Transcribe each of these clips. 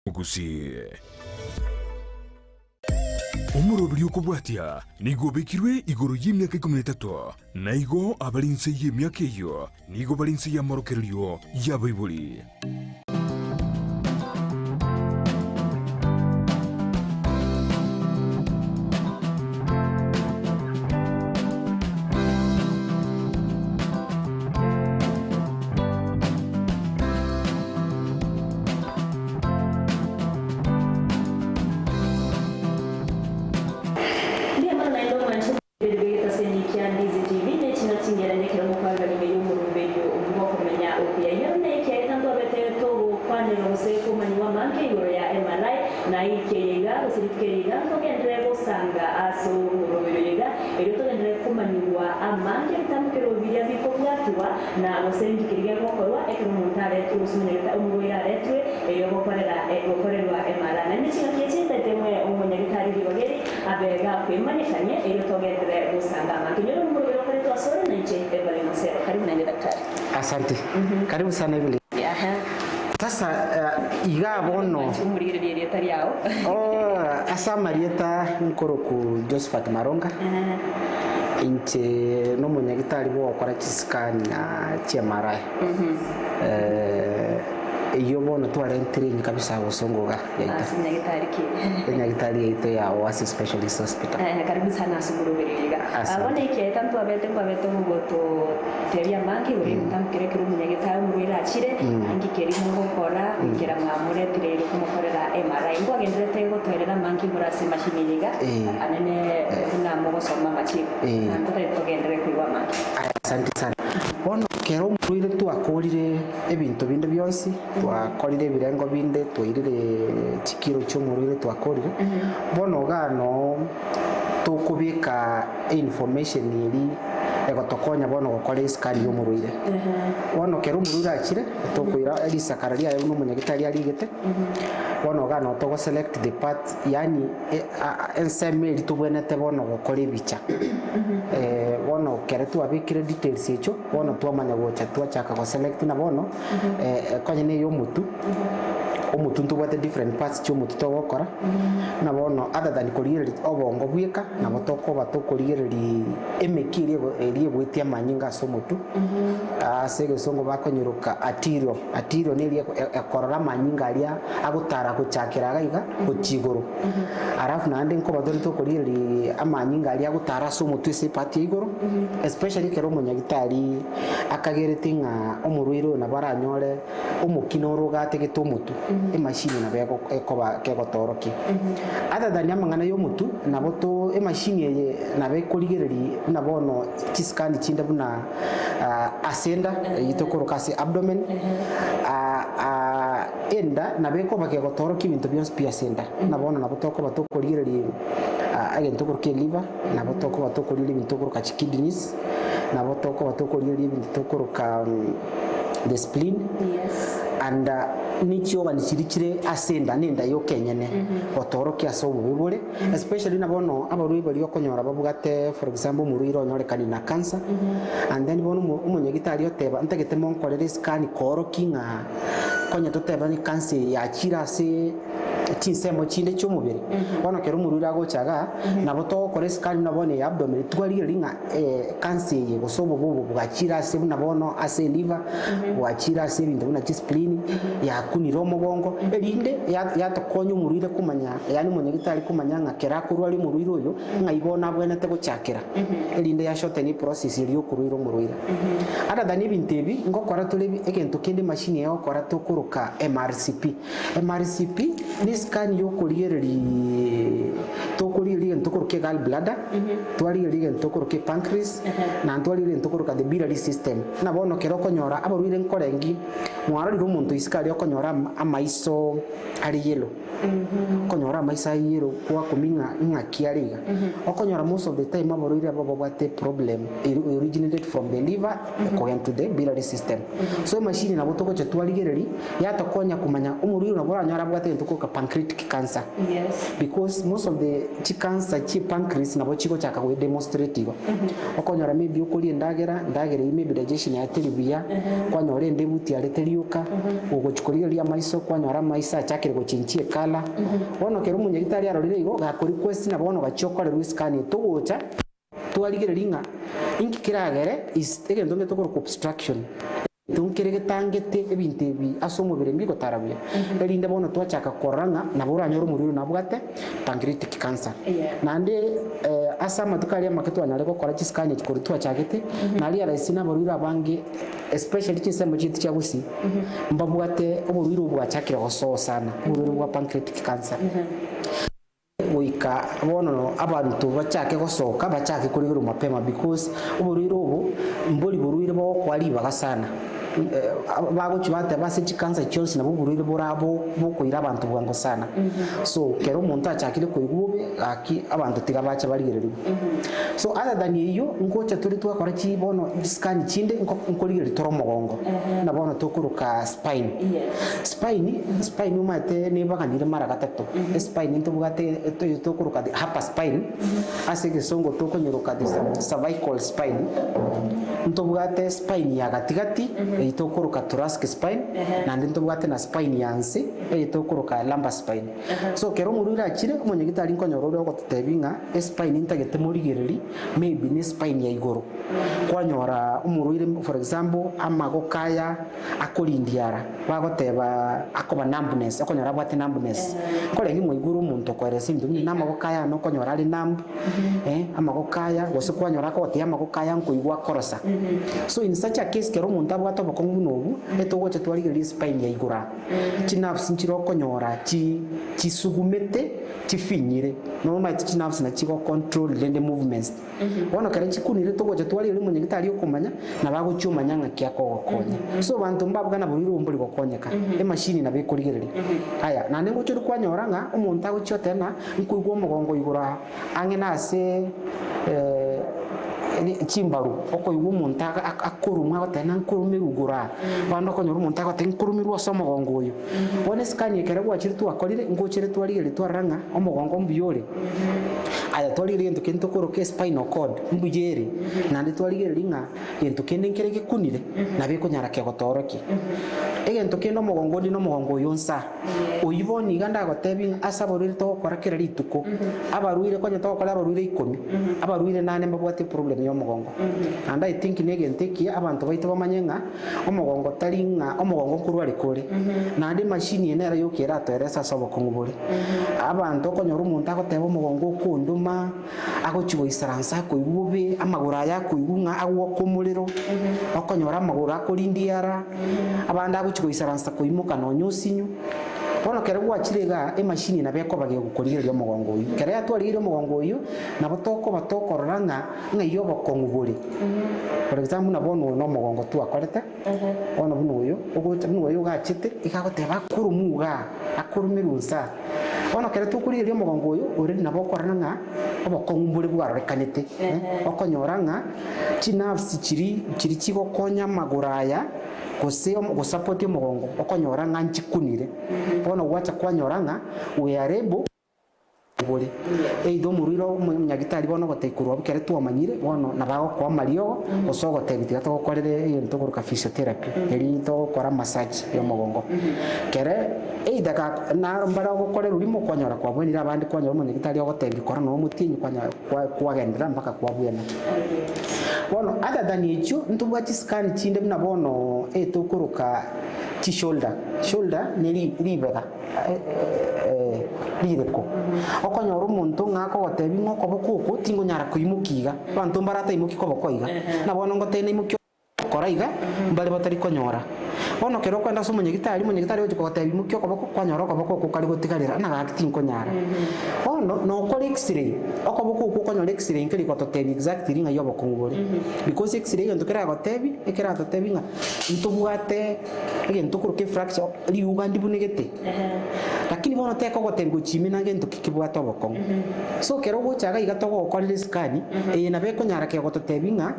Mugusie umurobiri ukubwatia nigo bekirwe igoro y'imyaka 13 na igo abarinse y'imyaka iyo nigo barinse y'amorokerio y'abayibuli. Na wasendi kiriga gokorwa ekumuntare tusunyereta umwira retwe eyo gokorerwa emara na nichi ngakiyete temwe umunyagitari bibageri abega kwimanishanye eyo togendere gusanga amakinyoro mu rubero kare twasore na nichi ebale musero. Karibu na daktari. Asante. Karibu sana Emily. Sasa iga bono umurire dieta yao. Asa Marieta nkoro ku Josephat Maronga. Inche no munyagitari bo okora kisikani na chiamarai. Iyo bono tware training kabisa gusongoga yaita. Munyagitari ki. Munyagitari yaita ya Oasis Specialist Hospital. Karibu sana sumurubiriga. Abone ke tanto abete mu goto teria manki uri tamkire kiri munyagitari murira chire ngikeri ngo kora ngira mwamure tirero kumukorera MRI ngo agendete ngo toerera manki murase mashiniga anene na mugo soma machi nanto togendere kwiwa manki. Asante sana. Bono kero murire twakorire ebintu binde byonsi twakorire birengo binde twairire chikiro cyo murire twakorire bono gano tukubika information iri egotokonya bono gukora iskari yo murire bono kero murire akire tukwira elisa kararia yo n'umunyagitari arigete bono gano to select the part yani ensemble tubwenete bono gukora ibicha bono kero twabikire details echo bono twamanya gocha twachaka go select na bono konye ne yo mutu omutuntu bwate different parts cyo mutu togokora na bono other than korire obongo bweka na botoko batokorire emekire eri bwetia manyinga so mutu asege songo bakonyuruka atiro ne eri ekorora manyinga aria agutara guchakira gaiga gukiguru arafu na ande nko badori tokorire amanyinga aria agutara so mutu ise pati iguru especially kero munyagitari akagerete nga omurwiro na baranyore omukino rugate gitumutu emashini na bego ekoba kegotoroki other than amangana yo mutu na boto emashini ye na bekoligereri na bono kiskani chinda buna asenda yitokoroka si abdomen enda na beko bakegotoroki bintu byonse pia senda na bono na botoko batokoligereri agento korke liver na botoko batokoligereri bintu koroka kidneys na botoko batokoligereri bintu koroka the spleen. Yes. And nicho banishirikire asenda nenda yo kenyene otoroki asobo bibure especially na bono abarui bari okonyora babugate for example muruiro nyorekani na cancer and then bono umunyagitari oteba ntegete monkorere scan koroki nga konya toteba ni cancer ya chirase chinsemo chinde cy'umubiri bono kero murura gochaga nabo to kore scan nabone ya abdomen twari ringa cancer ye gosobo bobo bwachira se nabono ase liver bwachira se bintu na spleen ya kuniro mugongo erinde ya tokonyo murire kumanya yani munyagitari kumanya nga kera kurwari muriro yo nga ibona bwenete gochakira erinde ya short ni process iriyo kurwiro muriro ada dani bintebi ngo kora tulebi egento kende machine yo kora to kuruka MRCP ni scan yo koliereri to koliereri ntokuruke gallbladder twaliereri ntokuruke pancreas na twaliereri ntokuruka the biliary system na bono kero konyora abaruire nkorengi mwarariro umuntu isikari okonyora amaiso ari yelo okonyora maisa yero kwa kuminga kiariga okonyora most of the time abaruire bababwate problem originated from the liver going to the biliary system so machine nabo togoche twaligereri yatokonya kumanya umuriro nabo ranyara bwate ntuko pancreatic cancer because most of the cancer chi pancreas nabo chiko chaka we demonstrate go okonyora maybe ukuri ndagera maybe digestion ya telibia kwanyore ndebuti areteriuka ugochukuriria maiso kwanyora maisa chakire gochinchie kala bono kero munyagitari arorire igo gakuri question abono gachokore scan tugocha twaligereri nga inki kiragere is egento ngetokoro obstruction tunkire getangete ebintu ebi asomo birembi gotarabya erinde bono twachaka koranga nabura nyoro muriro nabwate pancreatic cancer nande asama tukali amaketo anyare gukora scan kikori twachagete nali arasina barura bange especially chisemo chitu chagusi mbabwate oburiro bwachakira goso sana buriro bwa pancreatic cancer wika bono abantu bachake gosoka bachake kurigura mapema because uburiro ubu mburi buruire bo kwali bagasana bagochi bate base chikanza cyose nabo burire borabo bokoira abantu bwango sana so kero umuntu achakire kuigube aki abantu tiga bacha barigereri so other than iyo ngocha turi twakora ki bono scan chinde nkorigeri toro mugongo na bono tokuruka spine umate ne baganire mara gatatu spine ntubugate tokuruka upper spine asege songo tokonyeruka cervical spine ntubugate spine ya gatigati itokuruka thoracic spine na ntubugate na spine yansi itokuruka lumbar spine so kero murira akire umunyagitari nkonyororo ko tutebinga spine intagete murigereri maybe ni spine ya igoro kwanyora umurire for example amagokaya akolindiara bagoteba akoba numbness akonyora bwate numbness kolengi mu iguru umuntu kweresa indumye namagokaya no konyora ari numb amagokaya gose kwanyora ko te amagokaya nkuigwa korosa so in such a case kero umuntu abwato bakongu nobu etogoche twarigereri spine ya igura chinafsi nchiro konyora chisugumete chifinyire no maiti chinafsi na chiko control the movements wono kare chikunire togoche twarigereri munyagitari okumanya na bagochumanya ngakiako gokonya so bantu mbabwa na buriro mburi gokonyeka machine na bekurigereri haya na nengo churi kwanyora nga umuntu agochyote na nkuigwa mugongo igura angena ase chimbaru oko yugo montaga akurumwa batana nkurumirugura bando ko nyoru montaga tenkurumirwa somo gongoyo bone skani kere gwa chiritu akorire ngochere twari twaranga omogongo mbiyore aya twari into kento koro ke spinal cord mbujere nande twari ringa into kende nkere gikunire nabe ko nyara ke gotoroki egento kendo mogongo ndi no mogongo yonsa uyiboni ganda gotebi asaborire to kora kera rituko abaruire ko nyato kora abaruire 10 abaruire 8 mbabwate problem yo mogongo and I think negenteki abantu baito bamanyenga omogongo taringa omogongo kurwari kore nande machine enera yo kera to eresa sobo kongubure abantu ko nyoru umuntu agoteba omogongo kunduma agochigo isaransa ko ibube amagura ya ko ibunga agwo kumuriro okonyora amagura kurindiara abanda agochigo isaransa ko imuka no nyusinyu bono kere gwachirega machine na beko bage gukorira omogongo uyu kere atwarire omogongo uyu nabo toko batokoranga ngayo bokongubure for example nabono no omogongo tu akorete ono buno uyu ogocha buno uyu gachite ikagoteba kurumuga akurumirusa ono kere tukurire omogongo uyu uri nabo koranga obokongubure bwarekanete okonyoranga chinafsi chiri chigokonya maguraya go support omogongo okonyora nganchi kunire bono gwacha kwanyoranga we arebo bole eido muriro munyagitari bono gotekurwa bukere twamanyire bono nabago kwa mario osogo tebitira to korere into kuruka physiotherapy eri to kora massage yomogongo kere eida ka na mbara gokorera urimo kwanyora kwa bwenira abandi kwanyora munyagitari ogotebi kora no mutinyi kwagendera mpaka kwa bwena bono other than echo ntubwati scan chinde mna bono to kuruka chi shoulder neri ribega lireko okonyora umuntu ngako gotebi ngoko bokuko tingo nyara kuimukiga bantu mbarata imuki ko bokoiga na bono ngotene imuki koraiga mbale batari konyora bono kero kwenda so munyagitari ojuko gotebi imuki ko boko kwanyora ko boko kali gotigarira na gakiti konyara bono no ko x-ray oko bokuko konyora x-ray nkiri ko totebi exactly nga yobo kongore because x-ray ndokera gotebi ekera totebi nga ntubwate ege ntukuru ke fracture li ugandi bunegete lakini bono teko gotebi gochimina gento kikibwata obokong'u so kero gochaga iga togokorire scan na bekonyara kego totebinga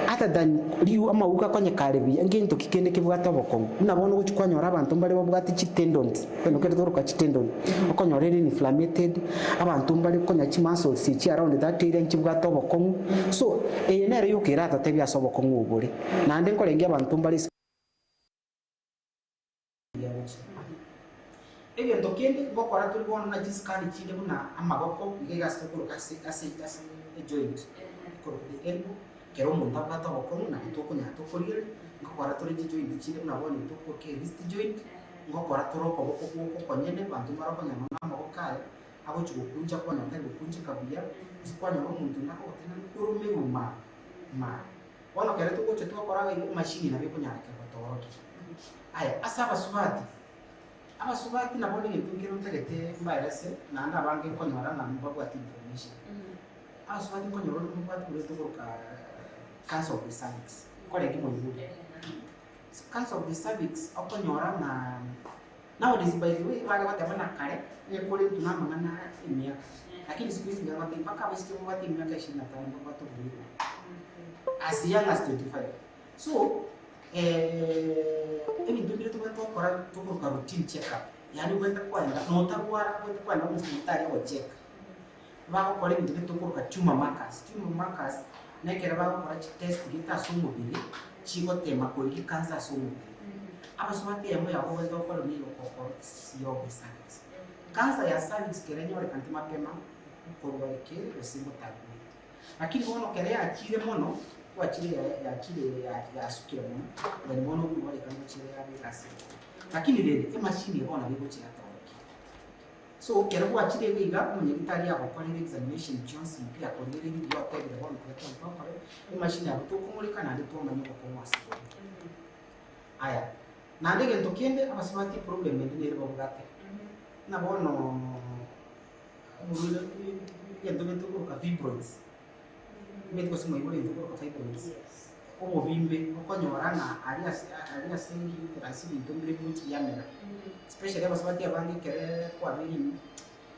other than riu amauga konyekare bi ngento kikende kibwata obokong'u na bono gochikwanyora abantu mbare babwati chitendons beno kero toroka chitendon okonyorere inflamed abantu mbare konya chi muscles chi around that area chibwata obokong'u so nere yokera totebi ase obokong'u obore nande nkorengia abantu mbare egento kende gokora turi bona na jiskani chinde buna amagoko igegase kuruka ase joint kuruka elbow kero mundu abwata obokong'u na gitoko nyato korire ngokora turi joint chinde buna bona itoko ke wrist joint ngokora turoko boko konyene bantu maroko nyama amagoko kale abo chukunja kwa nyama kukunja kabuya isikwanya no mundu nako tena kurume ma bona kero tuko twakora ngo machine na biko nyaka batoroki aya asaba subati abasubati nabone ngitungiro ntegete mbairase nanda bange konyora na mbagwati information abasubati konyora mbagwati kureto ka cancer of the cervix kore kimo yude cancer of the cervix okonyora na nowadays by the way wale watabana kare ne kole tunamangana miaka lakini siku hizi ngaba mpaka basi wati miaka 25 mbagwati kureto as young as 25 so ebintu bire tugakora tukuruka routine check up yani wenda kwenda notarwara wenda kwenda hospitali wa check bakora ibintu bire tukuruka tumor markers nekera bakora test gita sumubiri chigo tema ko iki cancer sumubiri abasomate yamo yabo wenda kwalo ni lokoko siyo cervix cancer ya cervix kerenyore kanti mapema ukorwa ikere resimbo tabu lakini bono kere akire mono kwa chile ya sukira mono bali mono kuwale kama chile ya bikasi lakini lele machine yabona bigo chira tawaki so kero kwa chile biga munye gitari yako kwa examination chance pia kwa ndele ni yo tege de bono kwa kwa machine yako to kumulika na ndito manyo kwa mwasi aya na ndege ntokende abasmati problem ndi rebo bugate na bono murule yendo ko ka fibroids médico se muibule ndo ko fibroids obo bimbe okonyora na alia sengi transidi ndomire byuti yamera especially abasabati abange kere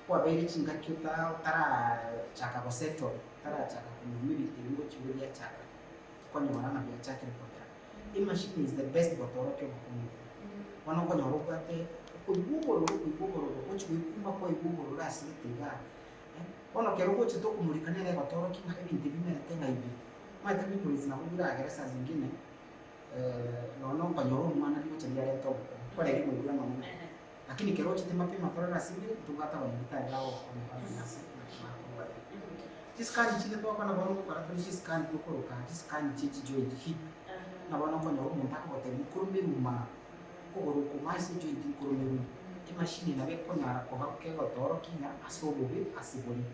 kwa beri chinga kyuta tara chaka boseto tara chaka kumumiri kiringo chibulia chaka okonyora na bya chaka report the machine is the best botoro ke bukumu wana okonyora kwate kubugoro ochikumba kwa ibugoro rasi tiga ono kero ko chito kumulikana ile batoro kinga ibintu bimere tenga ibi mata bipolisi na kugira gereza zingine nono kwa nyoro mwana biko chendia leto kwa ile ngura mama lakini kero chite mapema kwa rasmi tugata wa hospitali lao kwa nasi na tiskan chile kwa na bono kwa tiskan tukuruka tiskan chichi joint hip na bono kwa nyoro mutaka wote mukurumbi muma kuguru kumasi joint kurumbi machine na beko nyara kwa kego toro kinga asobobe asiboni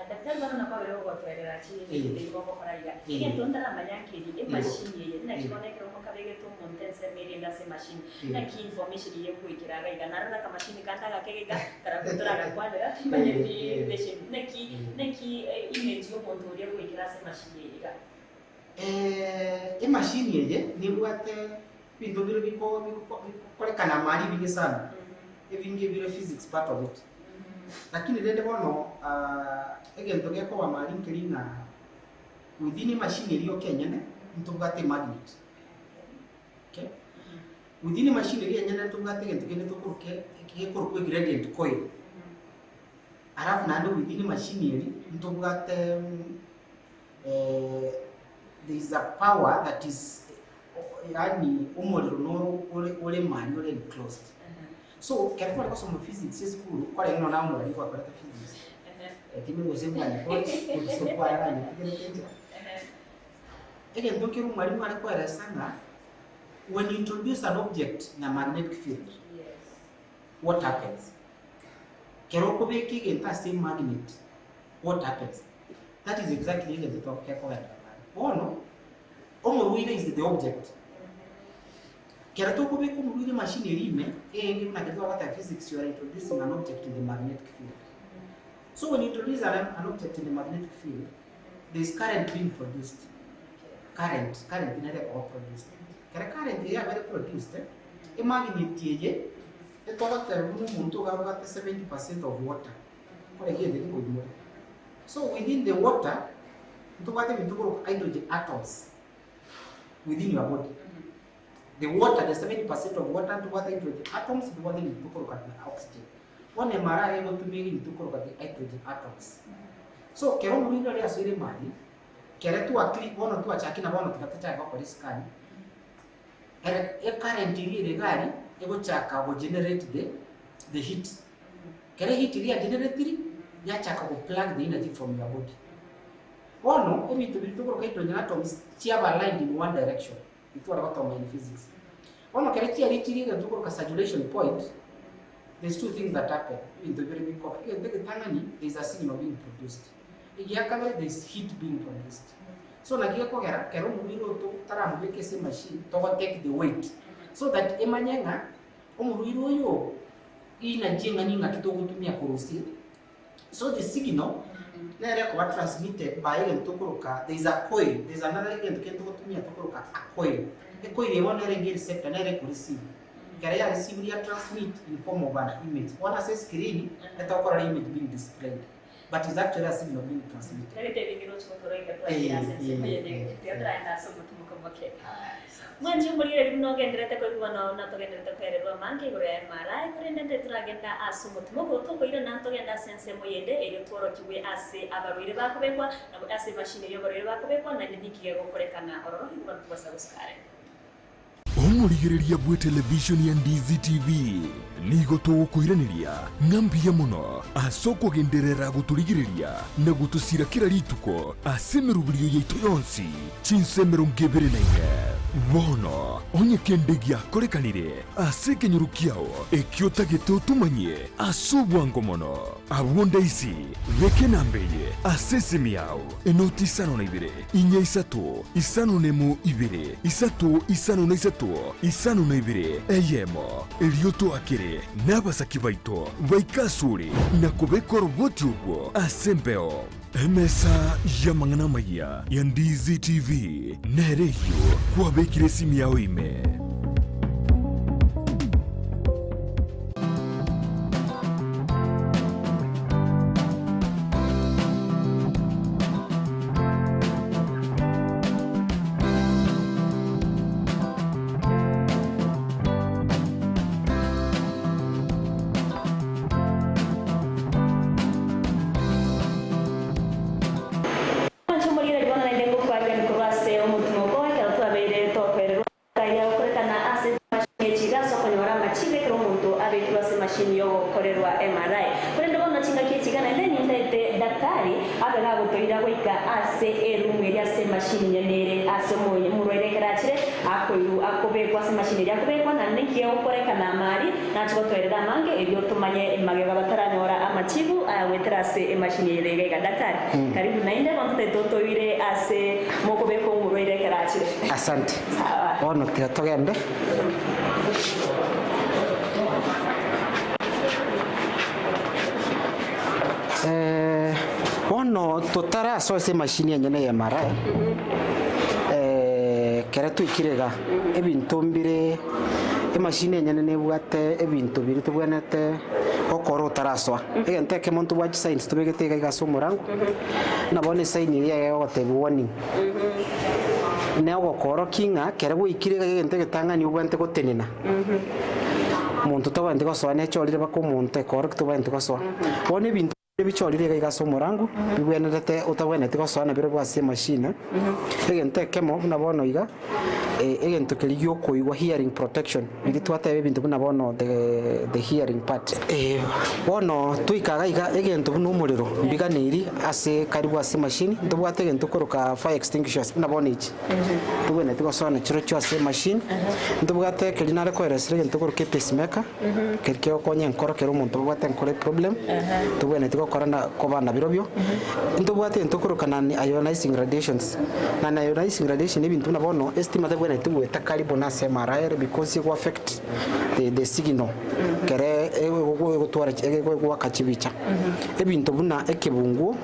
daktari bana kwa leo kwa tuelera chini ndio kwa faraja ile tonda na manyakiri machine ye na kibone kero kwa kabege to montense meri na se machine na ki information ye ko ikira ga na ka machine kanta ga kega kara kutora ga kwa da manyakiri deshe na ki image yo motor ye ko ikira se machine ye ga machine ye ni bwate bintu biro biko kolekana mali bingi sana evingi biro physics part of it lakini rende bono egento geko wa mali nkirina within machine iliyo kenyene ntugate magnet okay within machine iliyo kenyene ntugate gento kene tukuruke kikuruke gradient coil arafu nando within machine iliyo ntugate there is a power that is yani umuriro no ule manual enclosed so kereko kwa somo physics school kwa leo na umuriro kwa kwa physics timu ngosema ni kwa kusopwa yana ni ege ndokiru mwalimu alikuwa anasema when you introduce an object na magnetic field what happens keroko beki genta same magnet what happens that is exactly the topic kwa ono omuriro is the object kera to ko be ko muri machine rime ngi na kitu wakati physics you are introducing an object in the magnetic field so when you introduce an object in the magnetic field there is current being produced current in the produced kera current ya very produced a magnet ye etwagatera umuntu gabwate 70% of water kore kiende kikoimwe. So within the water ntubate bintu koro hydrogen atoms within your body. The water, the 70% of water ntubate hydrogen atoms ntubate bintu koro kati oxygen. One MRI ego tumigi bintu koro kati hydrogen atoms. So kero muri ri asire mali kere tu akli bono tu achakina bono tukatacha kwa scan. E current iri gari ego chaka go generate the heat. Kere heat iri generate ya chaka go plug the energy from your body. Ono ebintu bitugoro hydrogen atoms chiaba aligned in one direction. Itu arabato in physics. Ono kere chia ritiri ga tugoro ka saturation point. There's two things that happen in the very big core. In the tangani there is a signal being produced. Igiakale there is heat being produced. So nagia kogera kero muriro to taramubeke se machine to take the weight so that emanyenga omuriro yo ina jenga ninga kitogutumia kurusi. So the signal nere kwa transmitted by ile tokoroka. There is a coil. There is another agent kitogutumia tokoroka a coil. A coil ye one nere receptor nere ku receive. Kare ya receive ya transmit in form of an image. One as a screen etokora image being displayed. But it's actually a signal being transmitted. Mwanji muri no genderete ko ibona na to genderete kwererwa mangi gore mara kurendete turagenda asumutumo ko to koira na to genda sense moyende ero toro kiwe ase abarwire bakubekwa na ase machine yo barwire bakubekwa na ndikige gukorekana ororo hibwa tubasa guskare omurigiriria bwe television ya DZTV nigo tugukwiraniria ngambia muno asoko genderera guturigiriria na gutusira kira rituko asemerubirio yaitu yonsi chinsemero ngebere naine bono onye kendegia korekanire aseke nyurukiao ekiota geto tumanye asobwango mono abonda isi veke nambeye asese miao enoti isano na ibere inya isato isano nemo ibere isato isano na isato isano na ibere eyemo elioto akere nabasaki baito baikasuri na kubeko roboti ubwo asempeo emesa ya mangana maya ya DZTV nereyo kwa bekire simi yao ime Asante. Ono tugende. Ono totara so se machine yenyene ya mara. Kera twikirega ebintu mbire machine yenyene nebwate ebintu biri tubwenete okoro taraswa egente ke muntu wa science tubegete gasumurango nabone sign ya yotebu warning nego koro kinga kera gwikire egente getanga ni ubwente gotenena muntu tabande goswa ne chorire bakomuntu ekoro tubande goswa bone bintu bichorire gasumurango bibwenete utabwenete goswa na biro bwase machine egente kemo nabono iga egento keligyo koigwa hearing protection bigi twate bintu nabono the hearing part bono tuikaga iga egento n'umuriro biganiri ase karibu ase machine ndubwate egento koroka fire extinguishers nabono iki tubone tigosona chiro cyose machine ndubwate kelinare koeresere egento koroka pacemaker kerikyo konye nkoro kero umuntu bwate nkore problem tubone tigokorana kobana birobyo ndubwate egento koroka na ionizing radiations na ionizing radiation ibintu nabono estimate when it with carbon as MRI because it will affect the signal. Kere gutwara gwaka chibicha ebinto buna ekebungu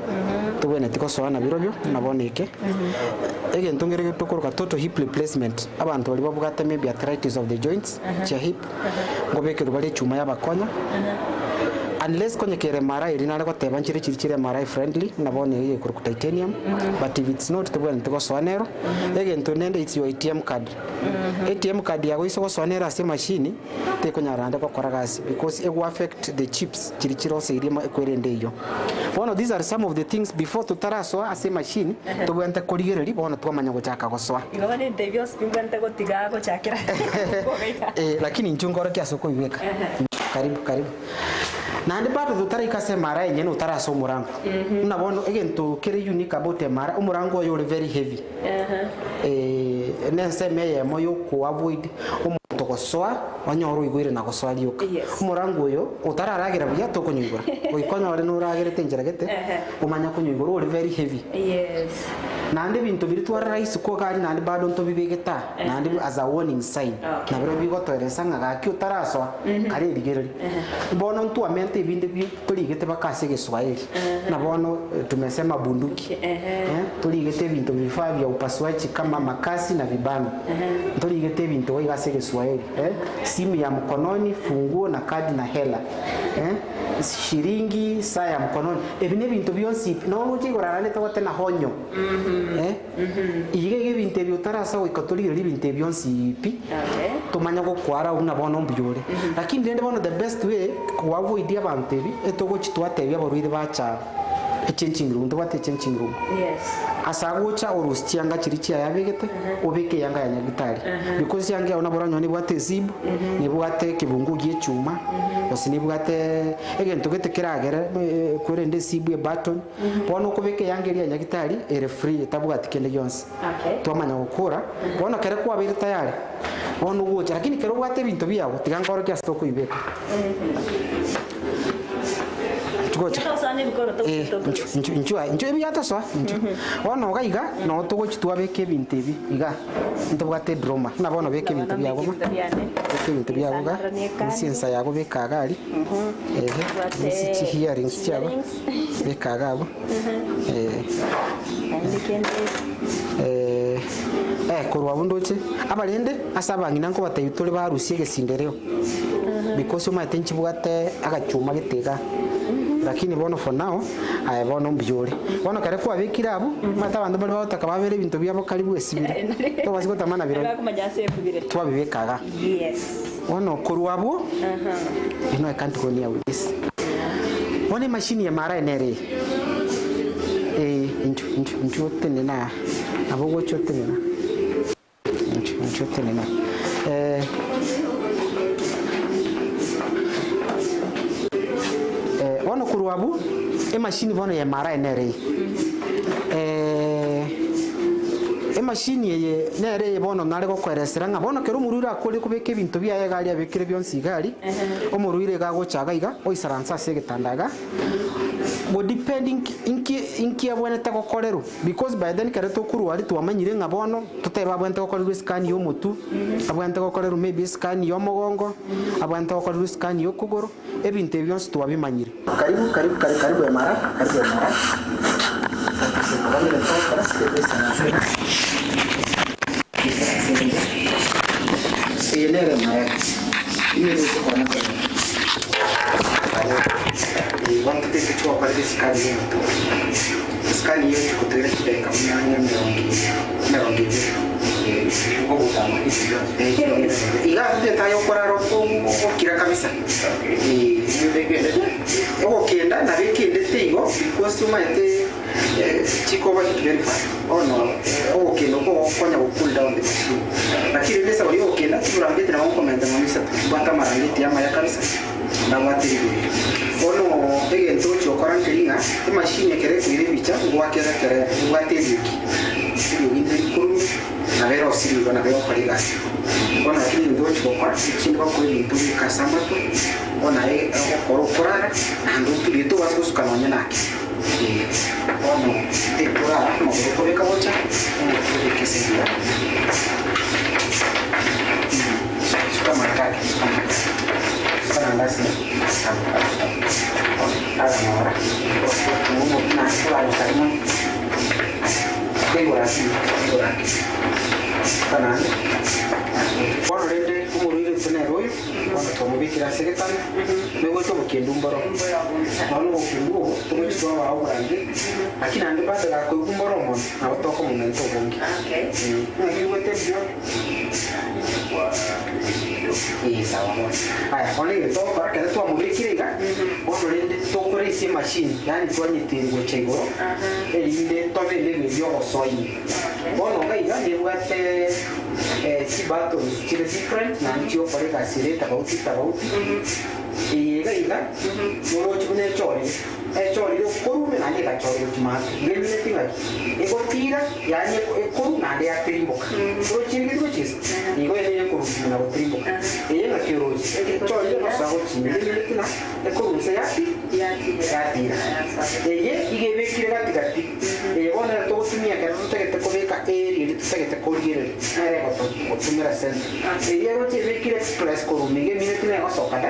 tubene tikosoa na birobyo naboneke egento ngere tokoroka total hip replacement abantu bali babugate maybe arthritis of the joints cha hip ngobeke rubale chuma yabakonya unless konye kere MRI rinale ko teba nchire chire MRI friendly nabone ye ku titanium but if it's not tubene tikosoanero egento nende it's your ATM card ATM card yago iso kosoanera ase machine tekonyaranda ko koragasi because it will affect the chips chirichiro seirima kwerende iyo one of these are some of the things before tutarasoa ase machine tubente korigereri bona twamanya gochaka gosoa igone debios bingante gotiga gochakira lakini njungoro kiasoko ibeka karibu nandi bado tutarika se mara yenye utaraso umurango unabona egento kere unique about mara umurango yo very heavy nense meye moyo ku avoid umuntu gosoa wanyoro igwire na gosoa lioka umurango yo utararagira buya tokonyigura oikonya ore no uragire tenjera gete umanya kunyigura uri very heavy nandi bintu biri twara rise ko gari nandi bado nto bibegeta nandi as a warning sign na biro bigotoresa ngaga ki utaraso kare rigereri bono ntu amente ibindi turigete bakase Kiswahili na bono tumesema bunduki turigete bintu vifaa vya upasuaji kama makasi na vibano turigete bintu igase Kiswahili simu ya mkononi funguo na kadi na hela shiringi saa ya mkononi ebine bintu byonsi no ukigorana tote na honyo igege bintu byotarasa wikatolire bintu byonsi pi tumanya gukwara una bono mbyure lakini ndende bono the best way ku avoid abantu ebi etogo chitwatebya boruire bacha changing room twate changing room asagucha orustianga chirichia yabegete obeke yanga ya nyagitari because yanga ona boranyo ni bwate zibu ni bwate kibungu giechuma osini bwate egento gete kiragere kurende zibu e button bono kubeke yanga ya nyagitari ere free tabwati kende yonse twamanya gukura bono kere kwa biri tayari bono gucha lakini kero bwate bintu byago tigangoro kya stoko ibeka Nchu ebi atasoa ono gaiga no togo chitwa beke bintu ebi iga ntobwate drama na bono beke bintu byago beke bintu byago ga sensa yago bekaga ali si hearings chabo bekaga abo korwa bundoche abalende asabangina nko batayitore barusie gesindereo because uma tenchi bwate agachuma gitega lakini bono for now aya bono mbyore bono kare kwa bikira abo mata bandu bali bataka babere bintu byabo karibu esibire to basiko tamana biro twabibekaga bono kurwabo ino I can't go near with this one machine ya mara enere inchu tenena abo gocho tenena inchu tenena bono kurwabu machine bono ya mara enere machine ye nere bono nare gokweresera nga bono kero murura akore kubeke bintu bya gari abekire byonsi gari omuruire gagochaga iga oisaransa segetandaga bo depending inki abonete gokorero because by then kare to kurwari twamanyire nga bono tuteba abonete gokorero scan yo mutu abonete gokorero maybe scan yo mogongo abonete gokorero scan yo kugoro ebintu byonsi twabimanyire karibu emara Enere maya ini itu kono wantu tete chwa pale skali yetu kutoka kile kamnyanya merongi iga tayo koraro kira kabisa okenda na bikende teigo because umaite chiko ba very fast no okenda ko konya ko cool down the machine lakini lesa wali okenda turambete na komenda mamisa bata marangiti ama ya kabisa na watiri ono egento chokora nkiringa machine kere kuire bicha gwakera kere gwatiri siri winde kuru na vero siri na vero paligasi ona kiri ndo chokora chimba ko bintu kasama to ona korokora ando tulito wasko sukanonya nake ono tekura no koreka bocha ono que se dio supermercado para andar assim kumboro nono kungu tumechwa wa urangi lakini ande baada ya kumboro mon na utoko momento bongi ngi wote bio sawa haya kwa nini to kwa kana tu amurikiriga ono lende to kore si machine yani kwa nyitingo chego inde to vele video osoi ono ga ni wate sibato kile different na ndio pale kasire tabauti iga no chune chori chori korume na ni ka chori ultimato ngene tinga ego tira yani koru na de atrimboka ro chingi ro chis igo ele koru na ro trimboka na kiro chori no sa ro chingi ngene tinga koru se yati ige be kire gatigati ona to tumia ka ro te ko be ka eri te ko rigere ere ko tumira sen ro te be kire express koru mige mine tinga osokata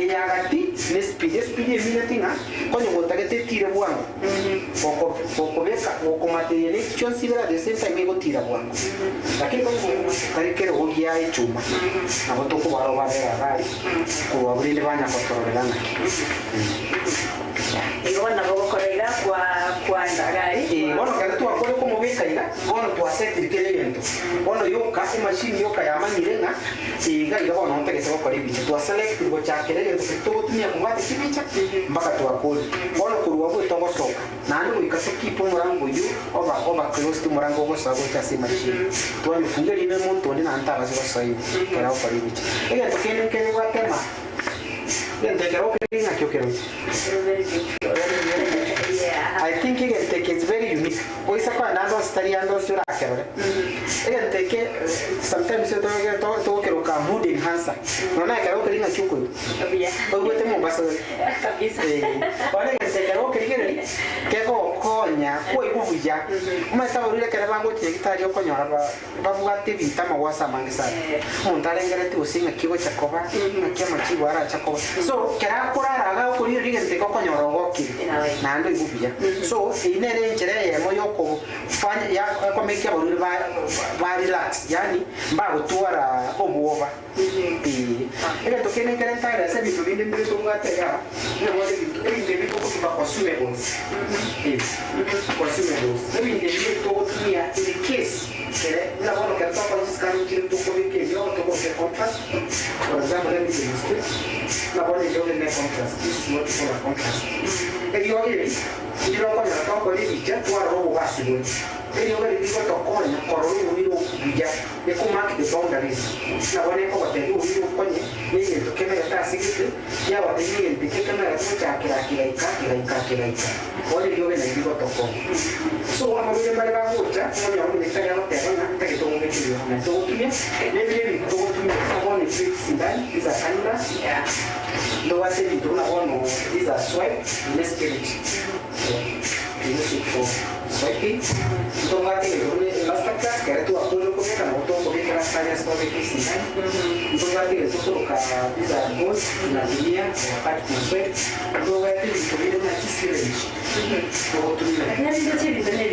ya gati ne speed mine tinga konyo gotagete tire bwango poko beka poko material chonsi vera de senta ime gotira bwango lakini konyo karikere ogia echuma na botoko baro barera gari ko abrile banya kotorelana igona gokorera kwa ndagari ono kana tu akore como beka ira ono tu aseti kele evento ono yoka machine yoka ya manirenga iga iga ono ntake se bakore biche tu select go chakele evento to tumia kumate kibicha mpaka tu akole ono kuruwa bwo tongo soka nandi go ikase kipo murango yu oba close to murango go sago cha se machine tu amefunga lime monto ndi nanta basi go sai kera bakore biche ega to kene kwa tema Then take I think it's very unique. Oisa kwa nando study ando sura akere. Again take sometimes you to kero ka mood enhancer. Nona kero keringa chuko. Obia. Ogo temo basa. Kabisa. Wale kero keringa kego konya ko ibuja. Umata urire kera bango tikitari okonyora babugate bitama wasa mangisa. Montalengere tu singa kigo chakoba. Akiama chiwara chakoba. So kera kurara ga kurire rigente ko konyora goki. Nando ibuja. So inere njere yemo yoko fanya ya kwa mekia baruri ba relax yani mba gutwara obuoba ega tokene karenta ra se bitu binde mbere tunga tega ne wale bitu inde bitu ko ba consumables consumables ebe inde bitu to tumia in case kere na bono ka to kwa scan kile to ko ke yo to ko se contrast for example let me demonstrate na bono yo ne contrast this is what for a contrast ebe yo ile ndiro kwa na to ko ile je to ro ba si bo ebe yo ile bitu to ko na ko ro ni ro bija e ko mark the boundaries na bono ko te ro ni ko ni ni to kene ta sigite ya wa te ni de ke kana ko cha kira wale yo ile bitu to ko so wa mo ile mara ba ko cha mo yo ni ta ya te na ta ke to mo ke yo na to ki ne bi to to mo ni fix ndani is a camera ndo wate bitu na ono is a swipe in spirit use it for swiping ndo wate lo sta class que tu apoyo ko ka mo to ko ke la sala sto de que sin ndo wate to ka is a boss na linea part na swipe ndo wate bitu ni na challenge to to ni na bitu chiri de ne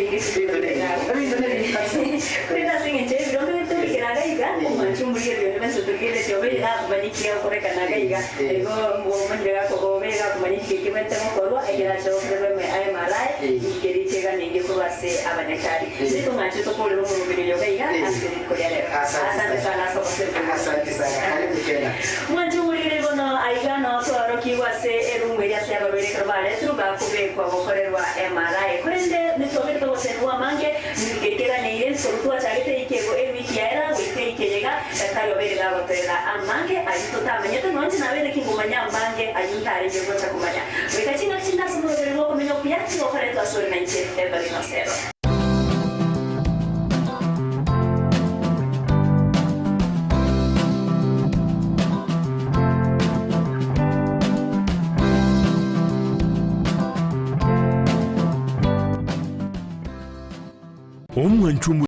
Prima singe che donde te que naga iga como chumuri de me so que le chove ha bani que ko re kana ga iga ego mo man llega ko vega bani que me tengo ko ai la cho que me ai marai y que dice ga ni que ko hace a banekari se to macho to ko lo mo video ga iga hace ko ya le asante sana so se asante sana ale mikena mo chumuri de bono ai ga no so ro ki wase e ru me ya se ba bere karbale tru ba ko be ko ko re wa e marai ko rende ni to me to se wa mange ni que queda ni el sortu a chagete y que evi quiera y que llega está lo ver la botella a mange ahí totalmente no antes na vez que kumanya mange ayuntare yo gocha kumanya we ka chinga chinga sumo de nuevo me no piatti o fare tua sorella in certa per il nostro Omwanchumu